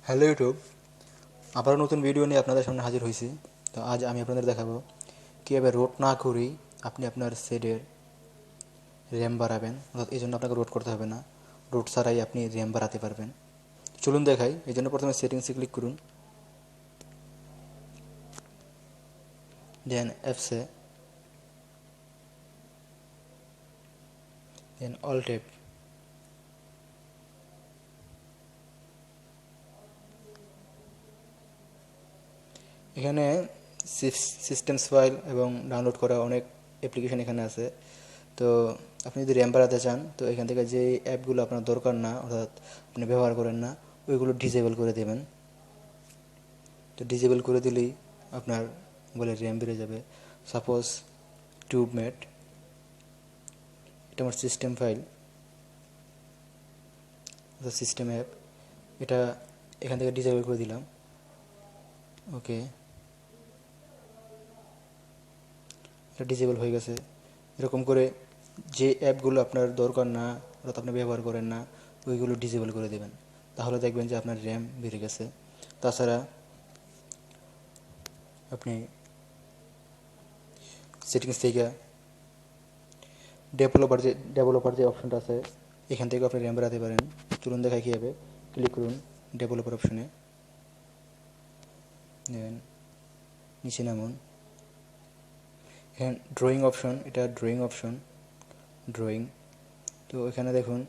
Hello YouTube, আবারও নতুন video নিয়ে আপনাদের সামনে হাজির হয়েছি। তো আজ আমি আপনাদের দেখাবো কীভাবে রোড না করেই আপনি আপনার সেটের র্যাম বাড়াবেন। অর্থাৎ এই জন্য আপনাকে রোড করতে হবে না, রোড ছাড়াই আপনি র্যাম বাড়াতে পারবেন। চলুন দেখাই। এই জন্য প্রথমে সেটিংসে ক্লিক করুন, দেন অ্যাপসে, দেন অল ট্যাব। এখানে সিস্টেমস ফাইল এবং ডাউনলোড করা অনেক অ্যাপ্লিকেশন এখানে আছে। তো আপনি যদি র্যাম বাড়াতে চান তো এখান থেকে যে অ্যাপগুলো আপনার দরকার না, অর্থাৎ আপনি ব্যবহার করেন না, ওইগুলো ডিসেবল করে দেবেন। তো ডিসেবল করে দিলেই আপনার মোবাইলের র্যাম বেড়ে যাবে। সাপোজ টিউবমেট, এটা আমার সিস্টেম ফাইল, সিস্টেম অ্যাপ, এটা এখান থেকে ডিসেবল করে দিলাম। ওকে, এটা ডিসেবল হয়ে গেছে। এরকম করে যে অ্যাপগুলো আপনার দরকার না, অর্থাৎ আপনি ব্যবহার করেন না, ওইগুলো ডিসেবল করে দেবেন। তাহলে দেখবেন যে আপনার র্যাম বেড়ে গেছে। তাছাড়া আপনি সেটিংস থেকে ডেভেলপার যে অপশনটা আছে, এখান থেকে আপনি র্যাম বাড়াতে পারেন। চলুন দেখাই কীভাবে। ক্লিক করুন ডেভেলপার অপশনে, দেন নিচে নামুন, এখানে ড্রয়িং অপশন, এটা ড্রয়িং অপশন, ড্রয়িং। তো এখানে দেখুন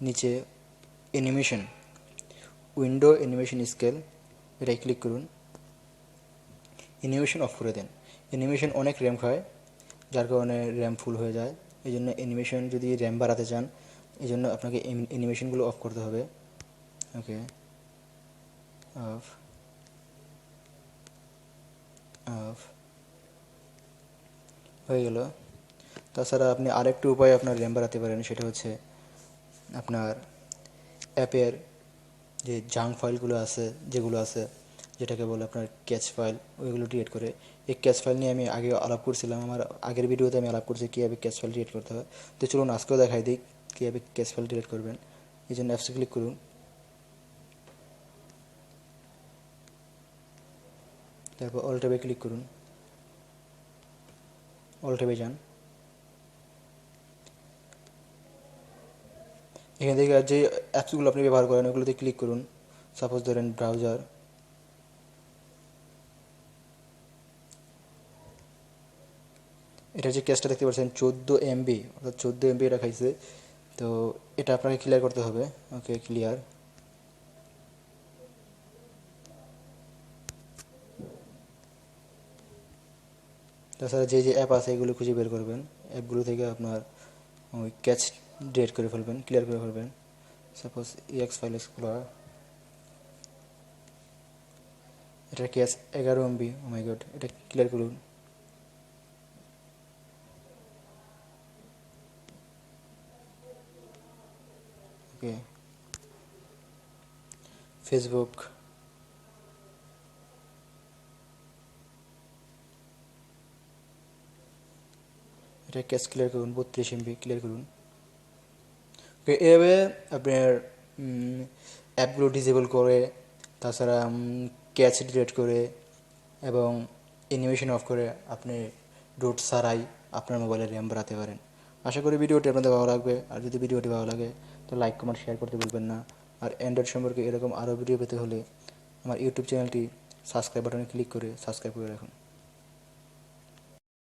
নিচে অ্যানিমেশন, উইন্ডো অ্যানিমেশন স্কেল, এটাই ক্লিক করুন। অ্যানিমেশন অফ করে দেন। অ্যানিমেশন অনেক র্যাম খায়, যার কারণে র্যাম ফুল হয়ে যায়। এই জন্য অ্যানিমেশন যদি র্যাম বাড়াতে চান, এই জন্য আপনাকে অ্যানিমেশনগুলো অফ করতে হবে। ওকে, অফ, অফ হয়ে গেল। তাছাড়া আপনি আরেকটি উপায় আপনার র্যাম বাড়াতে পারেন, সেটা হচ্ছে আপনার অ্যাপের যে জাঙ্ক ফাইলগুলো আছে, যেগুলো আছে, যেটাকে বলে আপনার ক্যাচ ফাইল, ওইগুলো ডিলিট করে। এই ক্যাচ ফাইল নিয়ে আমি আগে আলাপ করছিলাম, আমার আগের ভিডিওতে আমি আলাপ করছি কীভাবে ক্যাচ ফাইল ডিলিট করতে হয়। তো চলুন আজকেও দেখাই দিই কীভাবে ক্যাচ ফাইল ডিলিট করবেন। এই জন্য অ্যাপসে ক্লিক করুন, তারপর অল ট্যাবে ক্লিক করুন, অল ট্যাবে যান। এখান থেকে যে অ্যাপসগুলো আপনি ব্যবহার করেন ওগুলোতে ক্লিক করুন। সাপোজ ধরেন ব্রাউজার, এটা যে ক্যাশটা দেখতে পাচ্ছেন 14 MB, অর্থাৎ 14 MB এটা খাইছে। তো এটা আপনাকে ক্লিয়ার করতে হবে। ওকে, ক্লিয়ার। তাছাড়া যে যে অ্যাপ আছে এগুলো খুঁজে বের করবেন, অ্যাপগুলো থেকে আপনার ওই ক্যাচ ডিলিট করে ফেলবেন, ক্লিয়ার করে ফেলবেন। সাপোজ EX ফাইল এক্সপ্লোরার, এটার ক্যাচ 11 MB। ও মাই গড, এটা ক্লিয়ার করুন। ওকে, ফেসবুক, এটা ক্যাচ ক্লিয়ার করুন, 32 MB ক্লিয়ার করুন। ওকে, এভাবে আপনার অ্যাপগুলো ডিসেবল করে, তাছাড়া ক্যাচ ডিলিট করে এবং অ্যানিমেশন অফ করে আপনি রুট ছাড়াই আপনার মোবাইলের র্যাম বাড়াতে পারেন। আশা করি ভিডিওটি আপনাদের ভালো লাগবে। আর যদি ভিডিওটি ভালো লাগে তো লাইক কমেন্ট শেয়ার করতে ভুলবেন না। আর অ্যান্ড্রয়েড সম্পর্কে এরকম আরও ভিডিও পেতে হলে আমার ইউটিউব চ্যানেলটি সাবস্ক্রাইব বাটনে ক্লিক করে সাবস্ক্রাইব করে রাখুন।